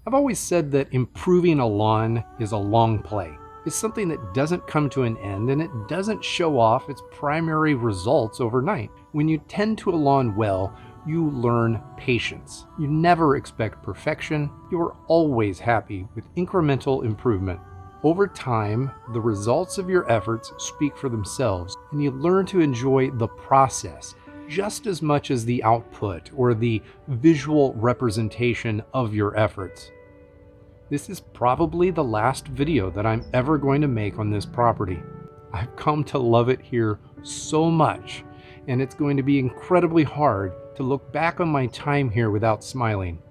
I've always said that improving a lawn is a long play. It's something that doesn't come to an end and it doesn't show off its primary results overnight. When you tend to a lawn well, you learn patience. You never expect perfection. You are always happy with incremental improvement. Over time, the results of your efforts speak for themselves, and you learn to enjoy the process just as much as the output or the visual representation of your efforts. This is probably the last video that I'm ever going to make on this property. I've come to love it here so much, and it's going to be incredibly hard to look back on my time here without smiling.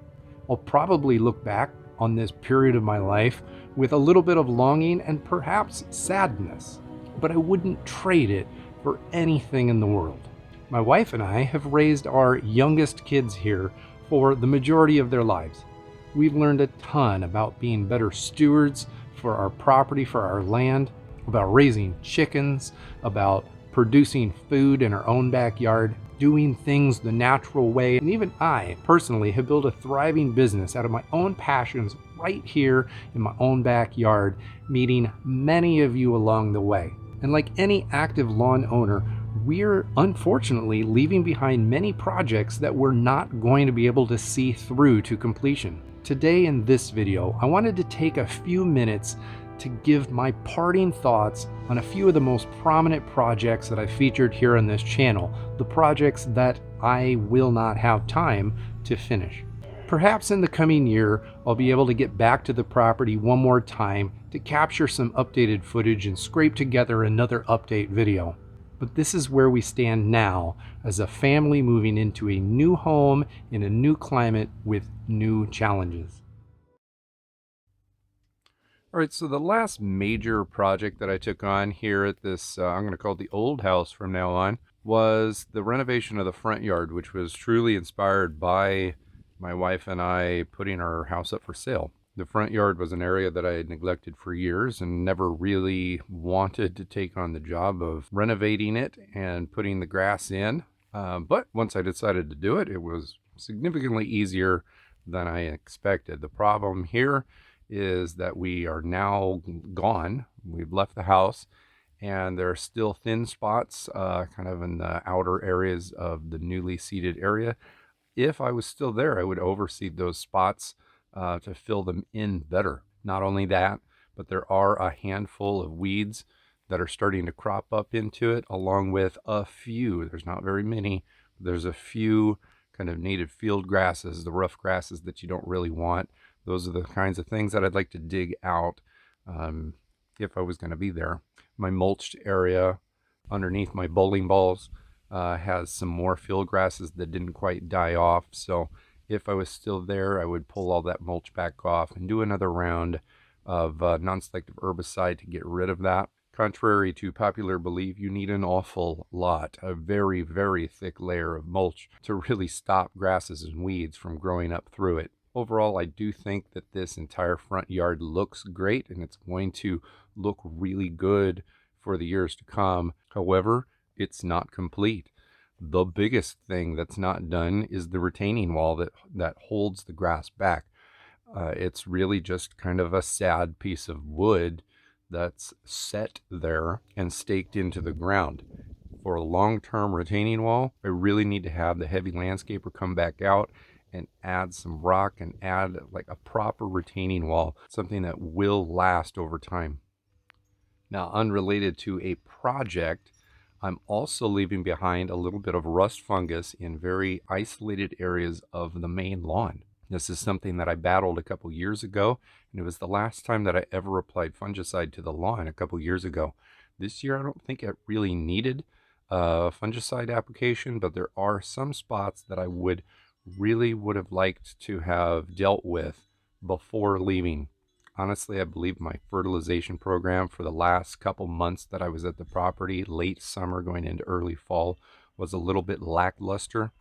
I'll probably look back on this period of my life with a little bit of longing and perhaps sadness, but I wouldn't trade it for anything in the world. My wife and I have raised our youngest kids here for the majority of their lives. We've learned a ton about being better stewards for our property, for our land, about raising chickens, about producing food in our own backyard, doing things the natural way. And even I personally have built a thriving business out of my own passions right here in my own backyard, meeting many of you along the way. And like any active lawn owner, we're unfortunately leaving behind many projects that we're not going to be able to see through to completion. Today in this video, I wanted to take a few minutes to give my parting thoughts on a few of the most prominent projects that I featured here on this channel, the projects that I will not have time to finish. Perhaps in the coming year, I'll be able to get back to the property one more time to capture some updated footage and scrape together another update video. But this is where we stand now as a family moving into a new home in a new climate with new challenges. All right, so the last major project that I took on here at this, I'm going to call it the old house from now on, was the renovation of the front yard, which was truly inspired by my wife and I putting our house up for sale. The front yard was an area that I had neglected for years and never really wanted to take on the job of renovating it and putting the grass in. But once I decided to do it, it was significantly easier than I expected. The problem here is that we are now gone. We've left the house, and there are still thin spots kind of in the outer areas of the newly seeded area. If I was still there, I would overseed those spots to fill them in better. Not only that, but there are a handful of weeds that are starting to crop up into it, along with a few, there's not very many, there's a few kind of native field grasses, the rough grasses that you don't really want. Those are the kinds of things that I'd like to dig out if I was going to be there. My mulched area underneath my bowling balls has some more field grasses that didn't quite die off. So if I was still there, I would pull all that mulch back off and do another round of non-selective herbicide to get rid of that. Contrary to popular belief, you need an awful lot, a very, very thick layer of mulch to really stop grasses and weeds from growing up through it. Overall, I do think that this entire front yard looks great and it's going to look really good for the years to come. However, it's not complete. The biggest thing that's not done is the retaining wall that holds the grass back. It's really just kind of a sad piece of wood that's set there and staked into the ground. For a long-term retaining wall, I really need to have the heavy landscaper come back out and add some rock and add like a proper retaining wall, something that will last over time. Now, unrelated to a project, I'm also leaving behind a little bit of rust fungus in very isolated areas of the main lawn. This is something that I battled a couple years ago, and it was the last time that I ever applied fungicide to the lawn a couple years ago. This year, I don't think it really needed a fungicide application, but there are some spots that I would have liked to have dealt with before leaving. Honestly, I believe my fertilization program for the last couple months that I was at the property, late summer going into early fall, was a little bit lackluster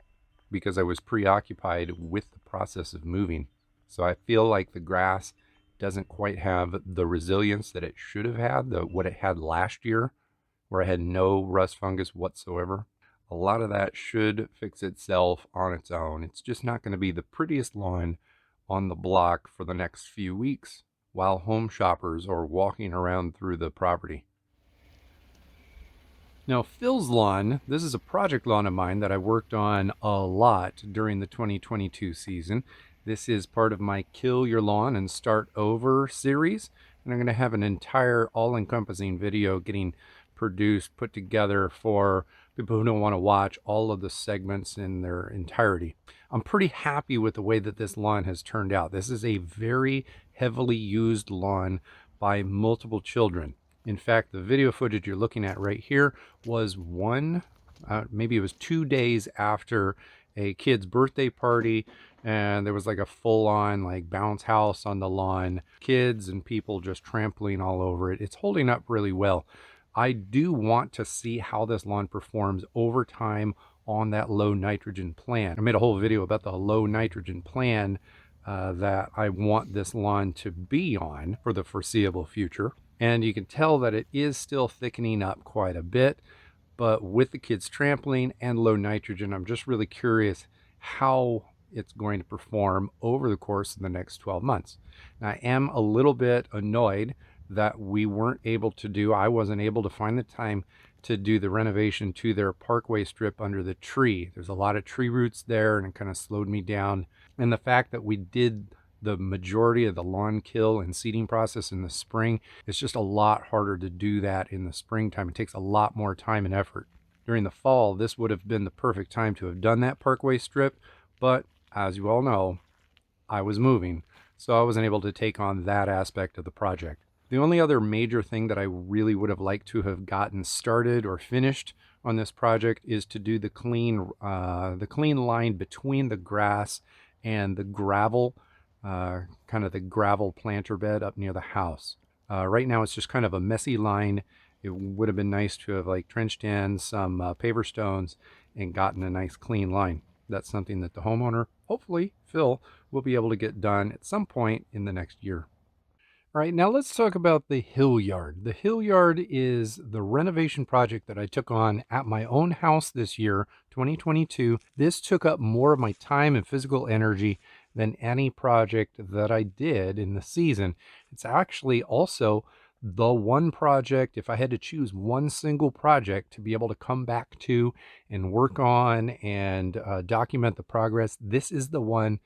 because I was preoccupied with the process of moving. So I feel like the grass doesn't quite have the resilience that it should have had, what it had last year, where I had no rust fungus whatsoever. A lot of that should fix itself on its own. It's just not going to be the prettiest lawn on the block for the next few weeks while home shoppers are walking around through the property. Now, Phil's lawn, this is a project lawn of mine that I worked on a lot during the 2022 season. This is part of my Kill Your Lawn and Start Over series, and I'm going to have an entire all-encompassing video getting produced, put together for people who don't want to watch all of the segments in their entirety. I'm pretty happy with the way that this lawn has turned out. This is a very heavily used lawn by multiple children. In fact, the video footage you're looking at right here was maybe it was 2 days after a kid's birthday party, and there was like a full-on like bounce house on the lawn, kids and people just trampling all over it. It's holding up really well. I do want to see how this lawn performs over time on that low nitrogen plan. I made a whole video about the low nitrogen plan that I want this lawn to be on for the foreseeable future. And you can tell that it is still thickening up quite a bit, but with the kids trampling and low nitrogen, I'm just really curious how it's going to perform over the course of the next 12 months. Now, I am a little bit annoyed that I wasn't able to find the time to do the renovation to their parkway strip under the tree. There's a lot of tree roots there, and it kind of slowed me down. And the fact that we did the majority of the lawn kill and seeding process in the spring, it's just a lot harder to do that in the springtime. It takes a lot more time and effort. During the fall, this would have been the perfect time to have done that parkway strip, but as you all know, I was moving, so I wasn't able to take on that aspect of the project. The only other major thing that I really would have liked to have gotten started or finished on this project is to do the clean line between the grass and the gravel, kind of the gravel planter bed up near the house. Right now it's just kind of a messy line. It would have been nice to have like trenched in some paver stones and gotten a nice clean line. That's something that the homeowner, hopefully Phil, will be able to get done at some point in the next year. All right, now let's talk about the hill yard. The hill yard is the renovation project that I took on at my own house this year, 2022. This took up more of my time and physical energy than any project that I did in the season. It's actually also the one project, if I had to choose one single project to be able to come back to and work on and document the progress, this is the one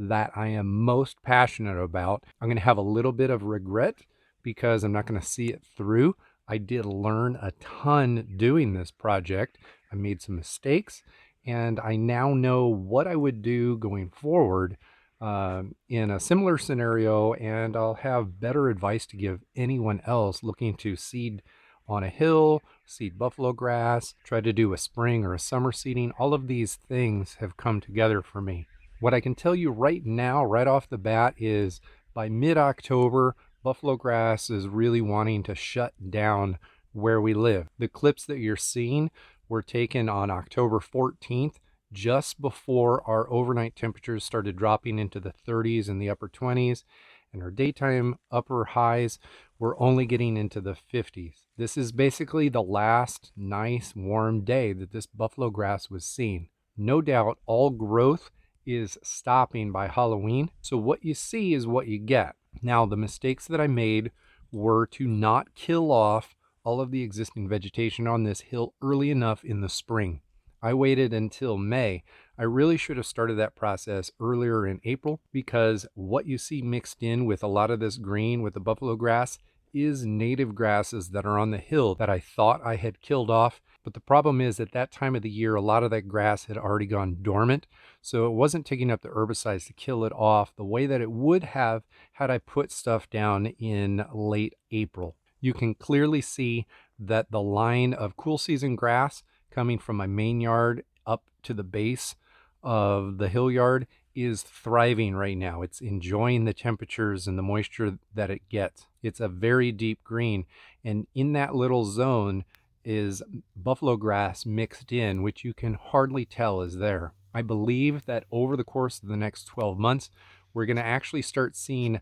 that I am most passionate about. I'm going to have a little bit of regret because I'm not going to see it through. I did learn a ton doing this project. I made some mistakes, and I now know what I would do going forward in a similar scenario, and I'll have better advice to give anyone else looking to seed on a hill, seed buffalo grass, try to do a spring or a summer seeding. All of these things have come together for me. What I can tell you right now, right off the bat, is by mid-October, buffalo grass is really wanting to shut down where we live. The clips that you're seeing were taken on October 14th, just before our overnight temperatures started dropping into the 30s and the upper 20s, and our daytime upper highs were only getting into the 50s. This is basically the last nice warm day that this buffalo grass was seen. No doubt all growth is stopping by Halloween. So what you see is what you get. Now, the mistakes that I made were to not kill off all of the existing vegetation on this hill early enough in the spring. I waited until May. I really should have started that process earlier in April, because what you see mixed in with a lot of this green with the buffalo grass is native grasses that are on the hill that I thought I had killed off. But the problem is, at that time of the year, a lot of that grass had already gone dormant, so it wasn't taking up the herbicides to kill it off the way that it would have had I put stuff down in late April. You can clearly see that the line of cool season grass coming from my main yard up to the base of the hill yard is thriving right now. It's enjoying the temperatures and the moisture that it gets. It's a very deep green, and in that little zone is buffalo grass mixed in, which you can hardly tell is there. I believe that over the course of the next 12 months, we're going to actually start seeing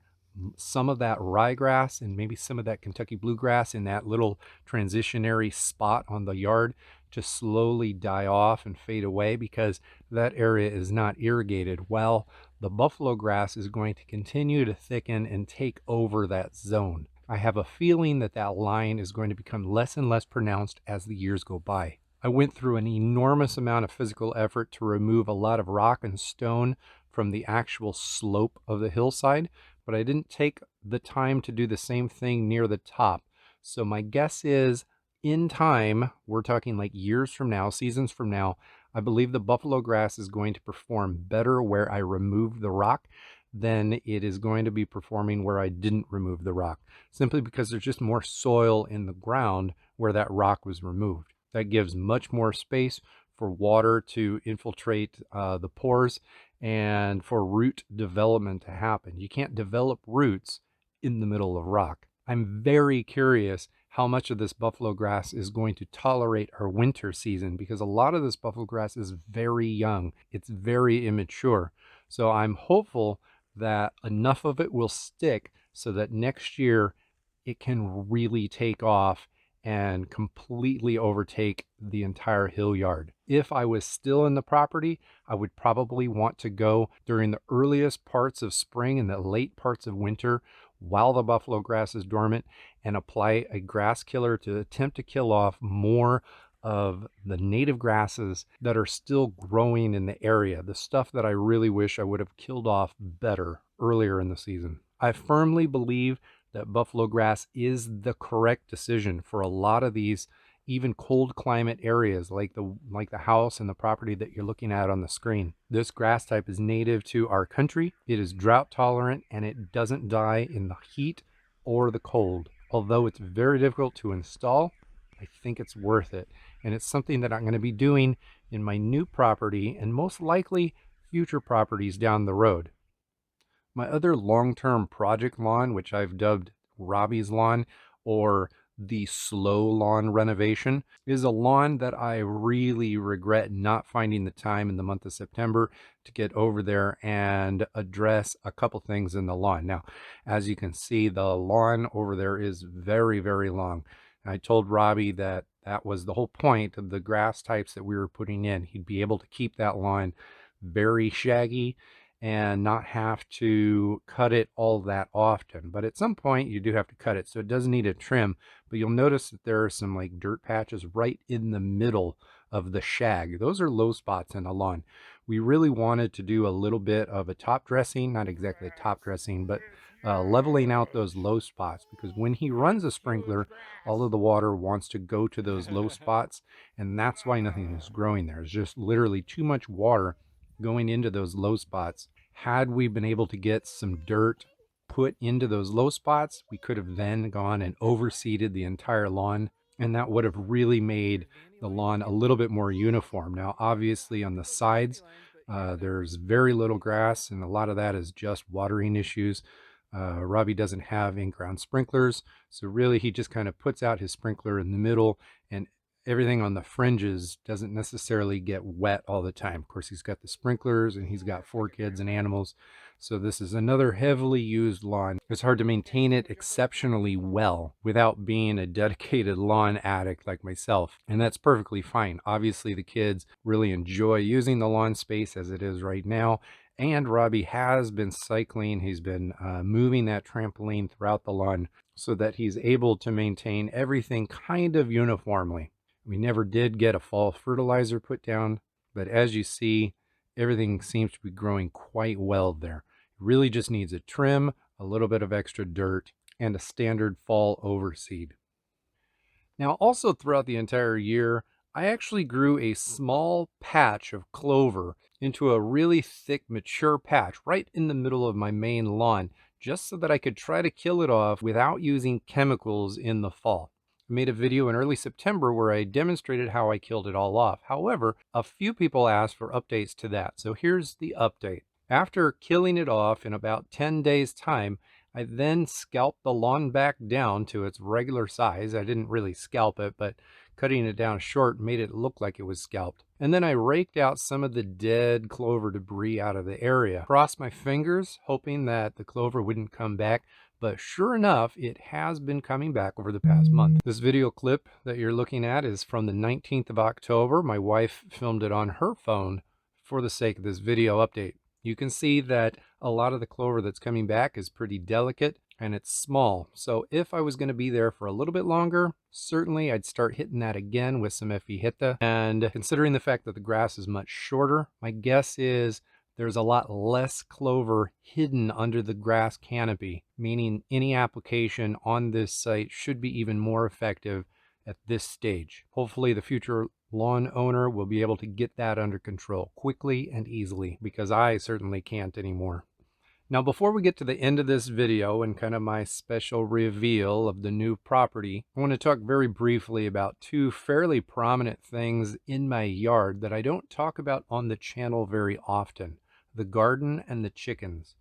some of that ryegrass and maybe some of that Kentucky bluegrass in that little transitionary spot on the yard to slowly die off and fade away, because that area is not irrigated, while the buffalo grass is going to continue to thicken and take over that zone. I have a feeling that that line is going to become less and less pronounced as the years go by. I went through an enormous amount of physical effort to remove a lot of rock and stone from the actual slope of the hillside, but I didn't take the time to do the same thing near the top. So my guess is in time, we're talking like years from now, seasons from now, I believe the buffalo grass is going to perform better where I removed the rock than it is going to be performing where I didn't remove the rock, simply because there's just more soil in the ground where that rock was removed. That gives much more space for water to infiltrate the pores and for root development to happen. You can't develop roots in the middle of rock. I'm very curious how much of this buffalo grass is going to tolerate our winter season, because a lot of this buffalo grass is very young. It's very immature. So I'm hopeful that enough of it will stick so that next year it can really take off and completely overtake the entire hill yard. If I was still in the property, I would probably want to go during the earliest parts of spring and the late parts of winter while the buffalo grass is dormant and apply a grass killer to attempt to kill off more of the native grasses that are still growing in the area, the stuff that I really wish I would have killed off better earlier in the season. I firmly believe that buffalo grass is the correct decision for a lot of these even cold climate areas like the house and the property that you're looking at on the screen. This grass type is native to our country. It is drought tolerant and it doesn't die in the heat or the cold. Although it's very difficult to install, I think it's worth it. And it's something that I'm going to be doing in my new property and most likely future properties down the road. My other long-term project lawn, which I've dubbed Robbies Lawn or the slow lawn renovation, is a lawn that I really regret not finding the time in the month of September to get over there and address a couple things in the lawn. Now, as you can see, the lawn over there is very, very long. I told Robbie that that was the whole point of the grass types that we were putting in. He'd be able to keep that lawn very shaggy and not have to cut it all that often. But at some point you do have to cut it, so it does need a trim. But you'll notice that there are some like dirt patches right in the middle of the shag. Those are low spots in a lawn. We really wanted to do a little bit of a top dressing, not exactly a top dressing, but leveling out those low spots, because when he runs a sprinkler, all of the water wants to go to those low spots, and that's why nothing is growing there. It's just literally too much water going into those low spots. Had we been able to get some dirt put into those low spots, we could have then gone and overseeded the entire lawn, and that would have really made the lawn a little bit more uniform. Now, obviously on the sides, there's very little grass, and a lot of that is just watering issues. Robbie doesn't have in-ground sprinklers, so really he just kind of puts out his sprinkler in the middle, and everything on the fringes doesn't necessarily get wet all the time. Of course, he's got the sprinklers and he's got 4 kids and animals. So this is another heavily used lawn. It's hard to maintain it exceptionally well without being a dedicated lawn addict like myself. And that's perfectly fine. Obviously, the kids really enjoy using the lawn space as it is right now. And Robbie has been cycling. He's been moving that trampoline throughout the lawn so that he's able to maintain everything kind of uniformly. We never did get a fall fertilizer put down, but as you see, everything seems to be growing quite well there. It really just needs a trim, a little bit of extra dirt, and a standard fall overseed. Now, also throughout the entire year, I actually grew a small patch of clover into a really thick, mature patch right in the middle of my main lawn, just so that I could try to kill it off without using chemicals in the fall. I made a video in early September where I demonstrated how I killed it all off. However, a few people asked for updates to that, so here's the update. After killing it off in about 10 days' time, I then scalped the lawn back down to its regular size. I didn't really scalp it, but cutting it down short made it look like it was scalped. And then I raked out some of the dead clover debris out of the area. Crossed my fingers, hoping that the clover wouldn't come back. But sure enough, it has been coming back over the past month. This video clip that you're looking at is from the 19th of October. My wife filmed it on her phone for the sake of this video update. You can see that a lot of the clover that's coming back is pretty delicate and it's small. So if I was going to be there for a little bit longer, certainly I'd start hitting that again with some Effie-Hitta. And considering the fact that the grass is much shorter, my guess is there's a lot less clover hidden under the grass canopy, meaning any application on this site should be even more effective at this stage. Hopefully the future lawn owner will be able to get that under control quickly and easily, because I certainly can't anymore. Now, before we get to the end of this video and kind of my special reveal of the new property, I want to talk very briefly about two fairly prominent things in my yard that I don't talk about on the channel very often: the garden and the chickens.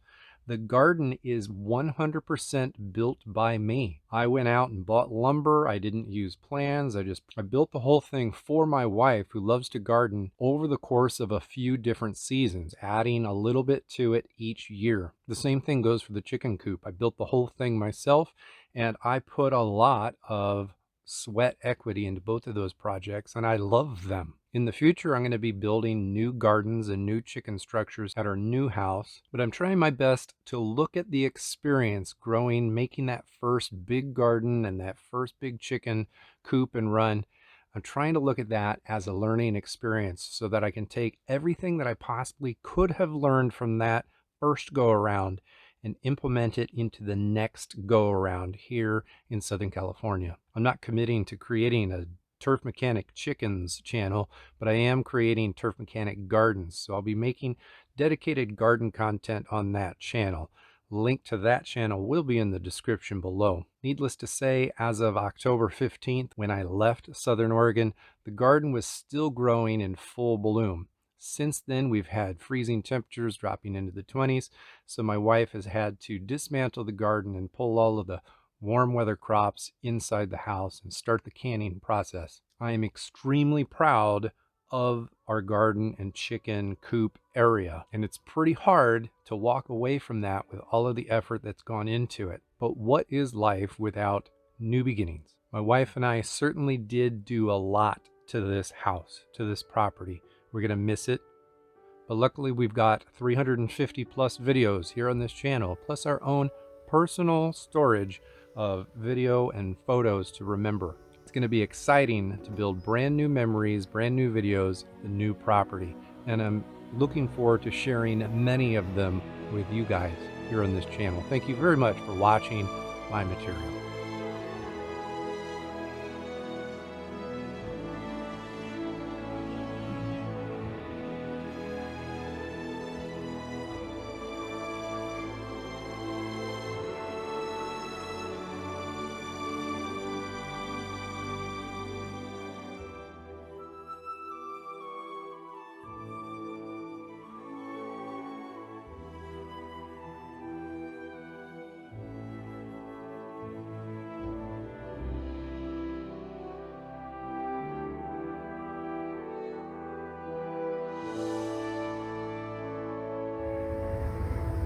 The garden is 100% built by me. I went out and bought lumber. I didn't use plans. I built the whole thing for my wife, who loves to garden, over the course of a few different seasons, adding a little bit to it each year. The same thing goes for the chicken coop. I built the whole thing myself, and I put a lot of sweat equity into both of those projects, and I love them. In the future, I'm going to be building new gardens and new chicken structures at our new house, but I'm trying my best to look at the experience growing, making that first big garden and that first big chicken coop and run. I'm trying to look at that as a learning experience so that I can take everything that I possibly could have learned from that first go around and implement it into the next go around here in Southern California. I'm not committing to creating a Turf Mechanic Chickens channel, but I am creating Turf Mechanic Gardens. So I'll be making dedicated garden content on that channel. Link to that channel will be in the description below. Needless to say, as of October 15th, when I left Southern Oregon, the garden was still growing in full bloom. Since then, we've had freezing temperatures dropping into the 20s, so my wife has had to dismantle the garden and pull all of the warm weather crops inside the house and start the canning process. I am extremely proud of our garden and chicken coop area, and it's pretty hard to walk away from that with all of the effort that's gone into it. But what is life without new beginnings? My wife and I certainly did do a lot to this house, to this property. We're going to miss it, but luckily we've got 350 plus videos here on this channel, plus our own personal storage of video and photos to remember. It's going to be exciting to build brand new memories, brand new videos, the new property, and I'm looking forward to sharing many of them with you guys here on this channel. Thank you very much for watching my material.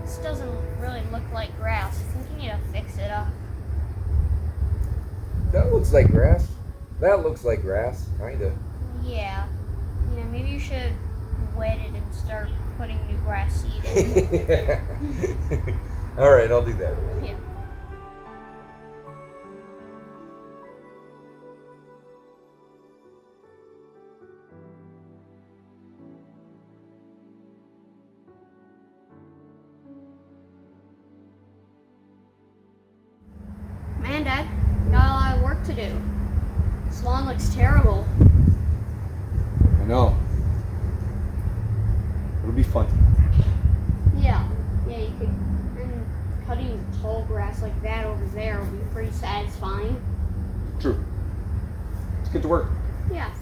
This doesn't really look like grass. I think you need to fix it up. That looks like grass. That looks like grass, kinda. Yeah. Yeah, maybe you should wet it and start putting new grass seed in. Alright, I'll do that. Yeah. Man, Dad, got a lot of work to do. This lawn looks terrible. I know. It'll be fun. Yeah, you could. And cutting tall grass like that over there will be pretty satisfying. True. Let's get to work. Yeah.